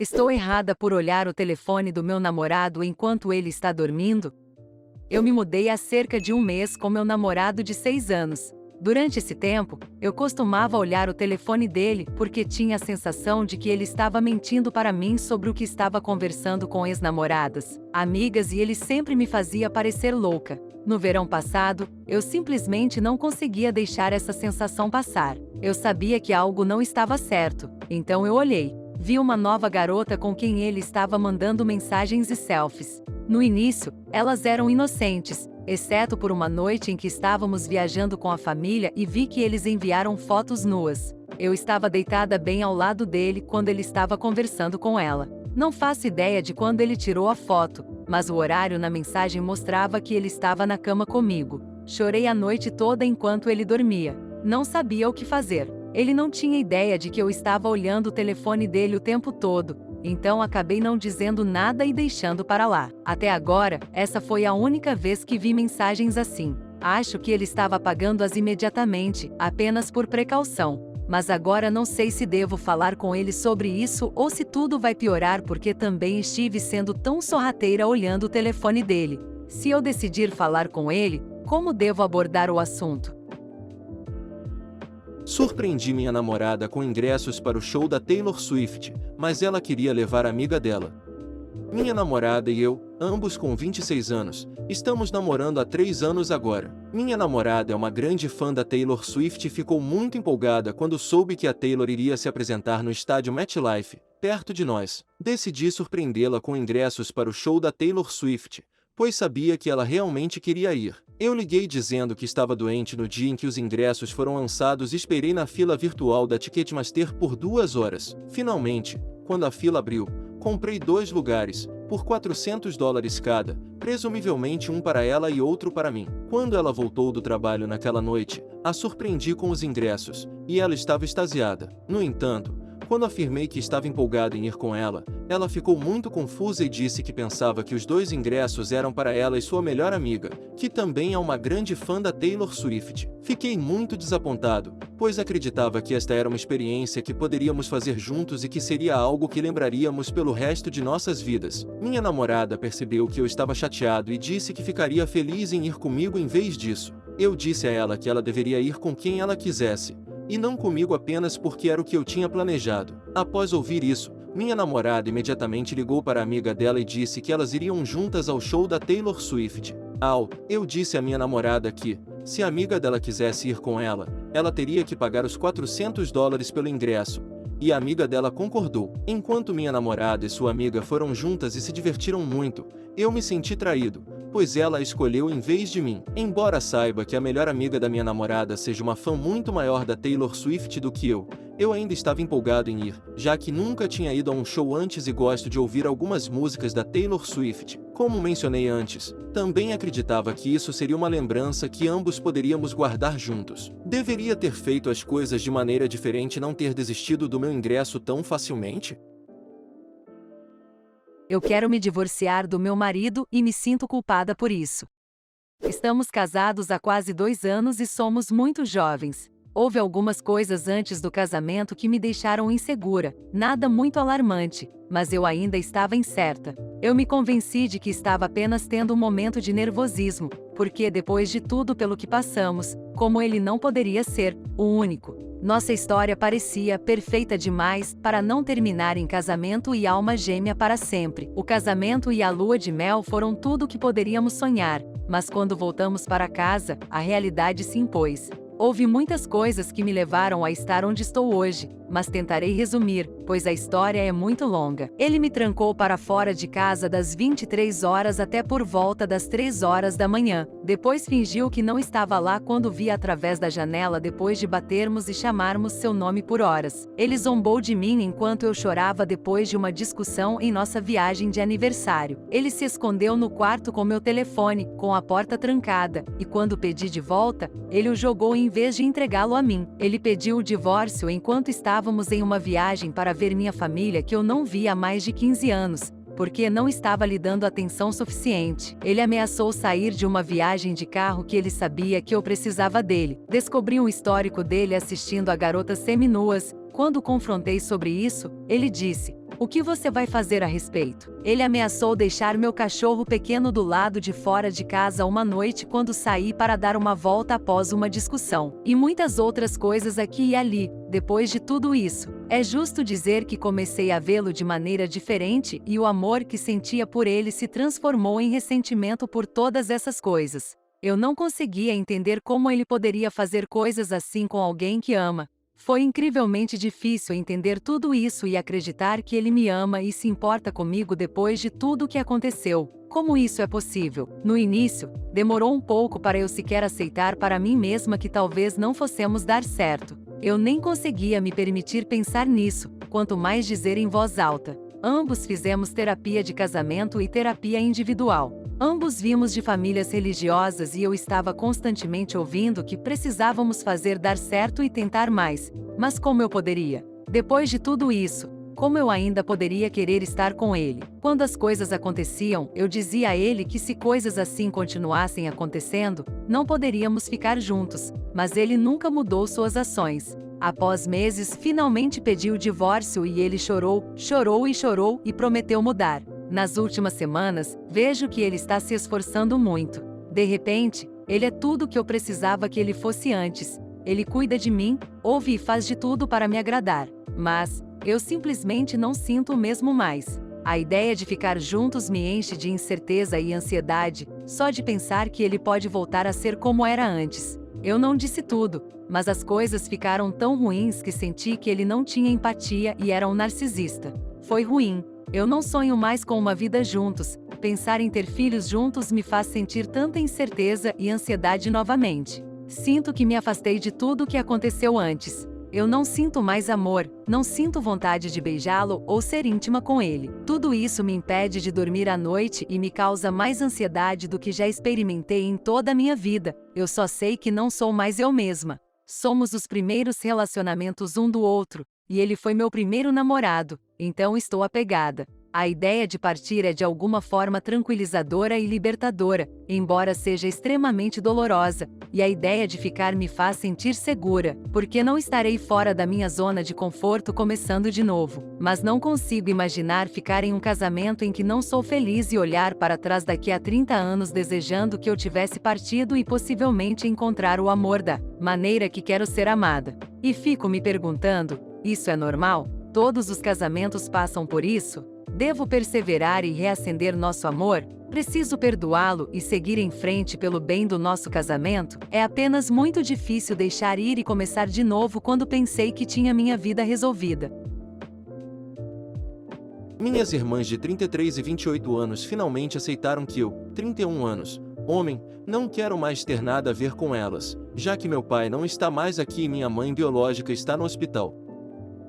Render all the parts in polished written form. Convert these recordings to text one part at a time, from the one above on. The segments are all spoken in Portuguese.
Estou errada por olhar o telefone do meu namorado enquanto ele está dormindo? Eu me mudei há cerca de um mês com meu namorado de 6 anos. Durante esse tempo, eu costumava olhar o telefone dele porque tinha a sensação de que ele estava mentindo para mim sobre o que estava conversando com ex-namoradas, amigas e ele sempre me fazia parecer louca. No verão passado, eu simplesmente não conseguia deixar essa sensação passar. Eu sabia que algo não estava certo, então eu olhei. Vi uma nova garota com quem ele estava mandando mensagens e selfies. No início, elas eram inocentes, exceto por uma noite em que estávamos viajando com a família e vi que eles enviaram fotos nuas. Eu estava deitada bem ao lado dele quando ele estava conversando com ela. Não faço ideia de quando ele tirou a foto, mas o horário na mensagem mostrava que ele estava na cama comigo. Chorei a noite toda enquanto ele dormia. Não sabia o que fazer. Ele não tinha ideia de que eu estava olhando o telefone dele o tempo todo, então acabei não dizendo nada e deixando para lá. Até agora, essa foi a única vez que vi mensagens assim. Acho que ele estava apagando-as imediatamente, apenas por precaução. Mas agora não sei se devo falar com ele sobre isso ou se tudo vai piorar porque também estive sendo tão sorrateira olhando o telefone dele. Se eu decidir falar com ele, como devo abordar o assunto? Surpreendi minha namorada com ingressos para o show da Taylor Swift, mas ela queria levar a amiga dela. Minha namorada e eu, ambos com 26 anos, estamos namorando há 3 anos agora. Minha namorada é uma grande fã da Taylor Swift e ficou muito empolgada quando soube que a Taylor iria se apresentar no estádio MetLife, perto de nós. Decidi surpreendê-la com ingressos para o show da Taylor Swift, pois sabia que ela realmente queria ir. Eu liguei dizendo que estava doente no dia em que os ingressos foram lançados e esperei na fila virtual da Ticketmaster por 2 horas. Finalmente, quando a fila abriu, comprei 2 lugares, por $400 cada, presumivelmente um para ela e outro para mim. Quando ela voltou do trabalho naquela noite, a surpreendi com os ingressos, e ela estava extasiada. No entanto, quando afirmei que estava empolgado em ir com ela, ela ficou muito confusa e disse que pensava que os 2 ingressos eram para ela e sua melhor amiga, que também é uma grande fã da Taylor Swift. Fiquei muito desapontado, pois acreditava que esta era uma experiência que poderíamos fazer juntos e que seria algo que lembraríamos pelo resto de nossas vidas. Minha namorada percebeu que eu estava chateado e disse que ficaria feliz em ir comigo em vez disso. Eu disse a ela que ela deveria ir com quem ela quisesse, e não comigo apenas porque era o que eu tinha planejado. Após ouvir isso, minha namorada imediatamente ligou para a amiga dela e disse que elas iriam juntas ao show da Taylor Swift. Eu disse à minha namorada que, se a amiga dela quisesse ir com ela, ela teria que pagar os $400 pelo ingresso, e a amiga dela concordou. Enquanto minha namorada e sua amiga foram juntas e se divertiram muito, eu me senti traído, pois ela a escolheu em vez de mim. Embora saiba que a melhor amiga da minha namorada seja uma fã muito maior da Taylor Swift do que eu ainda estava empolgado em ir, já que nunca tinha ido a um show antes e gosto de ouvir algumas músicas da Taylor Swift. Como mencionei antes, também acreditava que isso seria uma lembrança que ambos poderíamos guardar juntos. Deveria ter feito as coisas de maneira diferente e não ter desistido do meu ingresso tão facilmente? Eu quero me divorciar do meu marido e me sinto culpada por isso. Estamos casados há quase 2 anos e somos muito jovens. Houve algumas coisas antes do casamento que me deixaram insegura, nada muito alarmante, mas eu ainda estava incerta. Eu me convenci de que estava apenas tendo um momento de nervosismo, porque depois de tudo pelo que passamos, como ele não poderia ser o único. Nossa história parecia perfeita demais para não terminar em casamento e alma gêmea para sempre. O casamento e a lua de mel foram tudo o que poderíamos sonhar, mas quando voltamos para casa, a realidade se impôs. Houve muitas coisas que me levaram a estar onde estou hoje, mas tentarei resumir, pois a história é muito longa. Ele me trancou para fora de casa das 23 horas até por volta das 3 horas da manhã. Depois fingiu que não estava lá quando vi através da janela depois de batermos e chamarmos seu nome por horas. Ele zombou de mim enquanto eu chorava depois de uma discussão em nossa viagem de aniversário. Ele se escondeu no quarto com meu telefone, com a porta trancada, e quando pedi de volta, ele o jogou em vez de entregá-lo a mim. Ele pediu o divórcio enquanto estávamos em uma viagem para ver minha família que eu não via há mais de 15 anos, porque não estava lhe dando atenção suficiente. Ele ameaçou sair de uma viagem de carro que ele sabia que eu precisava dele. Descobri um histórico dele assistindo a garotas seminuas. Quando confrontei sobre isso, ele disse: O que você vai fazer a respeito? Ele ameaçou deixar meu cachorro pequeno do lado de fora de casa uma noite quando saí para dar uma volta após uma discussão. E muitas outras coisas aqui e ali. Depois de tudo isso, é justo dizer que comecei a vê-lo de maneira diferente e o amor que sentia por ele se transformou em ressentimento por todas essas coisas. Eu não conseguia entender como ele poderia fazer coisas assim com alguém que ama. Foi incrivelmente difícil entender tudo isso e acreditar que ele me ama e se importa comigo depois de tudo o que aconteceu. Como isso é possível? No início, demorou um pouco para eu sequer aceitar para mim mesma que talvez não fossemos dar certo. Eu nem conseguia me permitir pensar nisso, quanto mais dizer em voz alta. Ambos fizemos terapia de casamento e terapia individual. Ambos vimos de famílias religiosas e eu estava constantemente ouvindo que precisávamos fazer dar certo e tentar mais. Mas como eu poderia? Depois de tudo isso, como eu ainda poderia querer estar com ele? Quando as coisas aconteciam, eu dizia a ele que se coisas assim continuassem acontecendo, não poderíamos ficar juntos, mas ele nunca mudou suas ações. Após meses, finalmente pediu o divórcio e ele chorou, chorou e chorou e prometeu mudar. Nas últimas semanas, vejo que ele está se esforçando muito. De repente, ele é tudo o que eu precisava que ele fosse antes. Ele cuida de mim, ouve e faz de tudo para me agradar. Mas, eu simplesmente não sinto o mesmo mais. A ideia de ficar juntos me enche de incerteza e ansiedade, só de pensar que ele pode voltar a ser como era antes. Eu não disse tudo, mas as coisas ficaram tão ruins que senti que ele não tinha empatia e era um narcisista. Foi ruim. Eu não sonho mais com uma vida juntos. Pensar em ter filhos juntos me faz sentir tanta incerteza e ansiedade novamente. Sinto que me afastei de tudo o que aconteceu antes. Eu não sinto mais amor, não sinto vontade de beijá-lo ou ser íntima com ele. Tudo isso me impede de dormir à noite e me causa mais ansiedade do que já experimentei em toda a minha vida. Eu só sei que não sou mais eu mesma. Somos os primeiros relacionamentos um do outro, e ele foi meu primeiro namorado, então estou apegada. A ideia de partir é de alguma forma tranquilizadora e libertadora, embora seja extremamente dolorosa, e a ideia de ficar me faz sentir segura, porque não estarei fora da minha zona de conforto começando de novo. Mas não consigo imaginar ficar em um casamento em que não sou feliz e olhar para trás daqui a 30 anos desejando que eu tivesse partido e possivelmente encontrar o amor da maneira que quero ser amada. E fico me perguntando, isso é normal? Todos os casamentos passam por isso? Devo perseverar e reacender nosso amor? Preciso perdoá-lo e seguir em frente pelo bem do nosso casamento? É apenas muito difícil deixar ir e começar de novo quando pensei que tinha minha vida resolvida. Minhas irmãs de 33 e 28 anos finalmente aceitaram que eu, 31 anos, homem, não quero mais ter nada a ver com elas, já que meu pai não está mais aqui e minha mãe biológica está no hospital.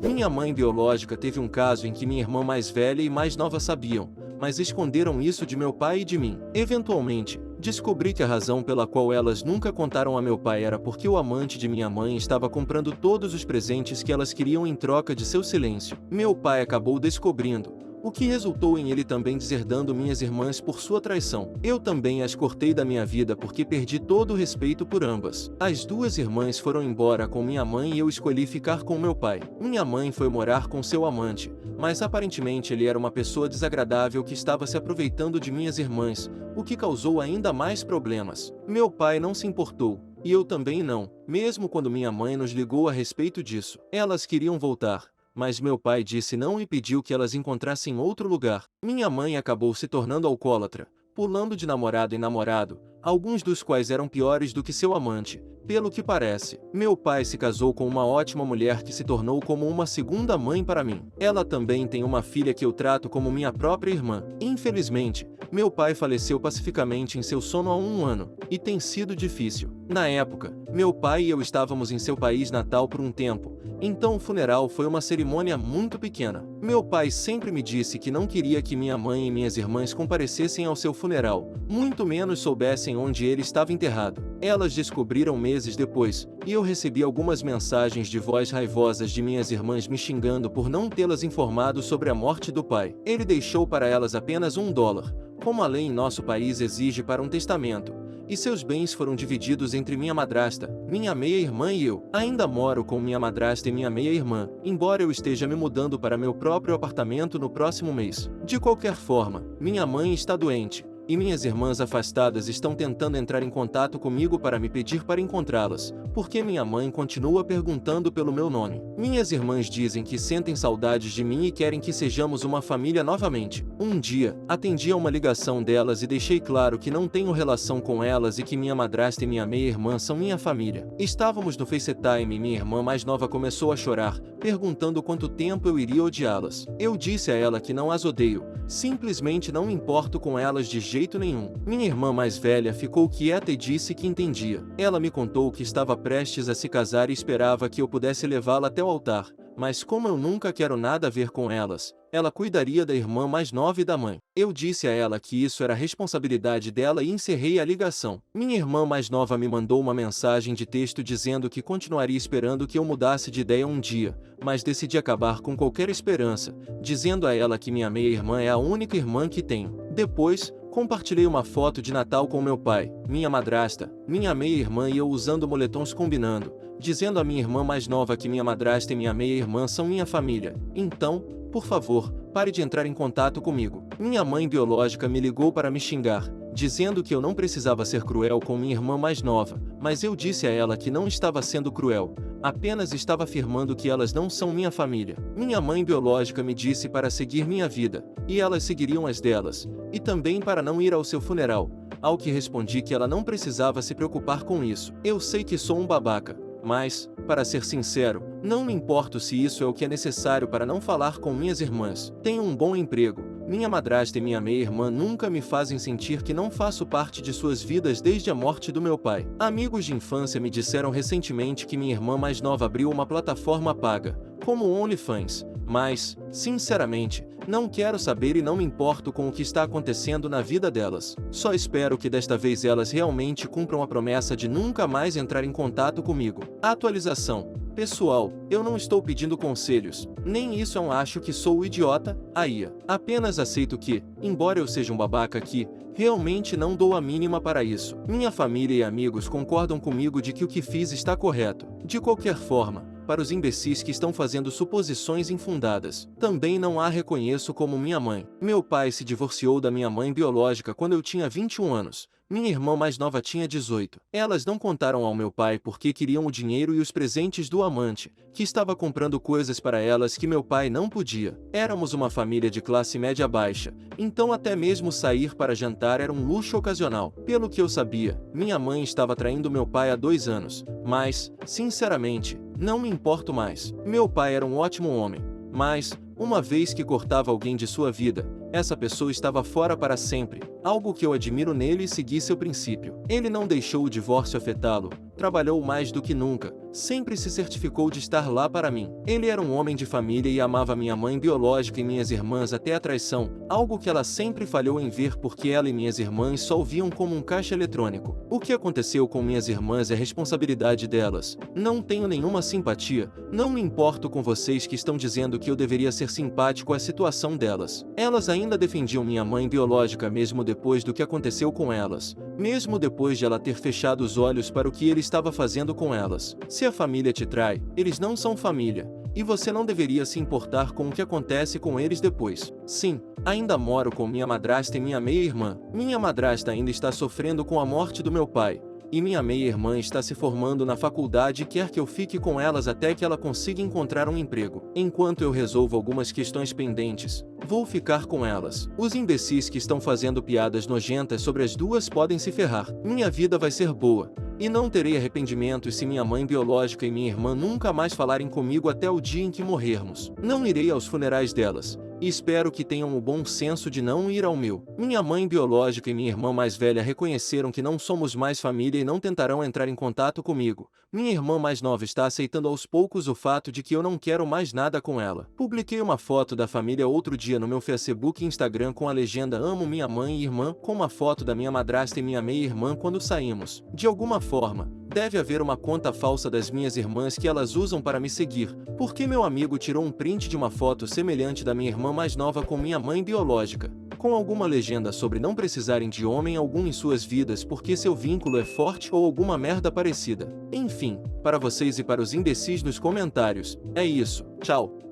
Minha mãe biológica teve um caso em que minha irmã mais velha e mais nova sabiam, mas esconderam isso de meu pai e de mim. Eventualmente, descobri que a razão pela qual elas nunca contaram a meu pai era porque o amante de minha mãe estava comprando todos os presentes que elas queriam em troca de seu silêncio. Meu pai acabou descobrindo, o que resultou em ele também deserdando minhas irmãs por sua traição. Eu também as cortei da minha vida porque perdi todo o respeito por ambas. As duas irmãs foram embora com minha mãe e eu escolhi ficar com meu pai. Minha mãe foi morar com seu amante, mas aparentemente ele era uma pessoa desagradável que estava se aproveitando de minhas irmãs, o que causou ainda mais problemas. Meu pai não se importou, e eu também não, mesmo quando minha mãe nos ligou a respeito disso. Elas queriam voltar, mas meu pai disse não e pediu que elas encontrassem outro lugar. Minha mãe acabou se tornando alcoólatra, pulando de namorado em namorado, alguns dos quais eram piores do que seu amante, pelo que parece. Meu pai se casou com uma ótima mulher que se tornou como uma segunda mãe para mim. Ela também tem uma filha que eu trato como minha própria irmã. Infelizmente, meu pai faleceu pacificamente em seu sono há um ano, e tem sido difícil. Na época, meu pai e eu estávamos em seu país natal por um tempo, então o funeral foi uma cerimônia muito pequena. Meu pai sempre me disse que não queria que minha mãe e minhas irmãs comparecessem ao seu funeral, muito menos soubessem onde ele estava enterrado. Elas descobriram meses depois, e eu recebi algumas mensagens de voz raivosas de minhas irmãs me xingando por não tê-las informado sobre a morte do pai. Ele deixou para elas apenas $1, como a lei em nosso país exige para um testamento, e seus bens foram divididos entre minha madrasta, minha meia-irmã e eu. Ainda moro com minha madrasta e minha meia-irmã, embora eu esteja me mudando para meu próprio apartamento no próximo mês. De qualquer forma, minha mãe está doente, e minhas irmãs afastadas estão tentando entrar em contato comigo para me pedir para encontrá-las, porque minha mãe continua perguntando pelo meu nome. Minhas irmãs dizem que sentem saudades de mim e querem que sejamos uma família novamente. Um dia, atendi a uma ligação delas e deixei claro que não tenho relação com elas e que minha madrasta e minha meia-irmã são minha família. Estávamos no FaceTime e minha irmã mais nova começou a chorar, perguntando quanto tempo eu iria odiá-las. Eu disse a ela que não as odeio, simplesmente não me importo com elas de jeito nenhum. Minha irmã mais velha ficou quieta e disse que entendia. Ela me contou que estava prestes a se casar e esperava que eu pudesse levá-la até o altar, mas como eu nunca quero nada a ver com elas, ela cuidaria da irmã mais nova e da mãe. Eu disse a ela que isso era responsabilidade dela e encerrei a ligação. Minha irmã mais nova me mandou uma mensagem de texto dizendo que continuaria esperando que eu mudasse de ideia um dia, mas decidi acabar com qualquer esperança, dizendo a ela que minha meia-irmã é a única irmã que tenho. Depois, compartilhei uma foto de Natal com meu pai, minha madrasta, minha meia-irmã e eu usando moletons combinando, dizendo à minha irmã mais nova que minha madrasta e minha meia-irmã são minha família. Então, por favor, pare de entrar em contato comigo. Minha mãe biológica me ligou para me xingar, dizendo que eu não precisava ser cruel com minha irmã mais nova, mas eu disse a ela que não estava sendo cruel, apenas estava afirmando que elas não são minha família. Minha mãe biológica me disse para seguir minha vida, e elas seguiriam as delas, e também para não ir ao seu funeral, ao que respondi que ela não precisava se preocupar com isso. Eu sei que sou um babaca, mas, para ser sincero, não me importo se isso é o que é necessário para não falar com minhas irmãs. Tenho um bom emprego, minha madrasta e minha meia-irmã nunca me fazem sentir que não faço parte de suas vidas desde a morte do meu pai. Amigos de infância me disseram recentemente que minha irmã mais nova abriu uma plataforma paga, como o OnlyFans, mas, sinceramente, não quero saber e não me importo com o que está acontecendo na vida delas. Só espero que desta vez elas realmente cumpram a promessa de nunca mais entrar em contato comigo. Atualização. Pessoal, eu não estou pedindo conselhos, nem isso eu acho que sou o idiota, Aia. Apenas aceito que, embora eu seja um babaca aqui, realmente não dou a mínima para isso. Minha família e amigos concordam comigo de que o que fiz está correto. De qualquer forma, para os imbecis que estão fazendo suposições infundadas, também não a reconheço como minha mãe. Meu pai se divorciou da minha mãe biológica quando eu tinha 21 anos. Minha irmã mais nova tinha 18. Elas não contaram ao meu pai porque queriam o dinheiro e os presentes do amante, que estava comprando coisas para elas que meu pai não podia. Éramos uma família de classe média baixa, então até mesmo sair para jantar era um luxo ocasional. Pelo que eu sabia, minha mãe estava traindo meu pai há 2 anos, mas, sinceramente, não me importo mais. Meu pai era um ótimo homem, mas, uma vez que cortava alguém de sua vida, essa pessoa estava fora para sempre, algo que eu admiro nele e segui seu princípio. Ele não deixou o divórcio afetá-lo, trabalhou mais do que nunca, sempre se certificou de estar lá para mim. Ele era um homem de família e amava minha mãe biológica e minhas irmãs até a traição, algo que ela sempre falhou em ver porque ela e minhas irmãs só o viam como um caixa eletrônico. O que aconteceu com minhas irmãs é responsabilidade delas. Não tenho nenhuma simpatia, não me importo com vocês que estão dizendo que eu deveria ser simpático à situação delas. Elas ainda defendiam minha mãe biológica mesmo depois do que aconteceu com elas, mesmo depois de ela ter fechado os olhos para o que ele estava fazendo com elas. Se a família te trai, eles não são família, e você não deveria se importar com o que acontece com eles depois. Sim, ainda moro com minha madrasta e minha meia-irmã. Minha madrasta ainda está sofrendo com a morte do meu pai, e minha meia-irmã está se formando na faculdade e quer que eu fique com elas até que ela consiga encontrar um emprego. Enquanto eu resolvo algumas questões pendentes, vou ficar com elas. Os imbecis que estão fazendo piadas nojentas sobre as duas podem se ferrar. Minha vida vai ser boa, e não terei arrependimentos se minha mãe biológica e minha irmã nunca mais falarem comigo até o dia em que morrermos. Não irei aos funerais delas, e espero que tenham o bom senso de não ir ao meu. Minha mãe biológica e minha irmã mais velha reconheceram que não somos mais família e não tentarão entrar em contato comigo. Minha irmã mais nova está aceitando aos poucos o fato de que eu não quero mais nada com ela. Publiquei uma foto da família outro dia no meu Facebook e Instagram com a legenda "Amo minha mãe e irmã", com uma foto da minha madrasta e minha meia-irmã quando saímos. De alguma forma, deve haver uma conta falsa das minhas irmãs que elas usam para me seguir, porque meu amigo tirou um print de uma foto semelhante da minha irmã mais nova com minha mãe biológica. com alguma legenda sobre não precisarem de homem algum em suas vidas porque seu vínculo é forte ou alguma merda parecida. Enfim, para vocês e para os imbecis nos comentários, é isso, tchau.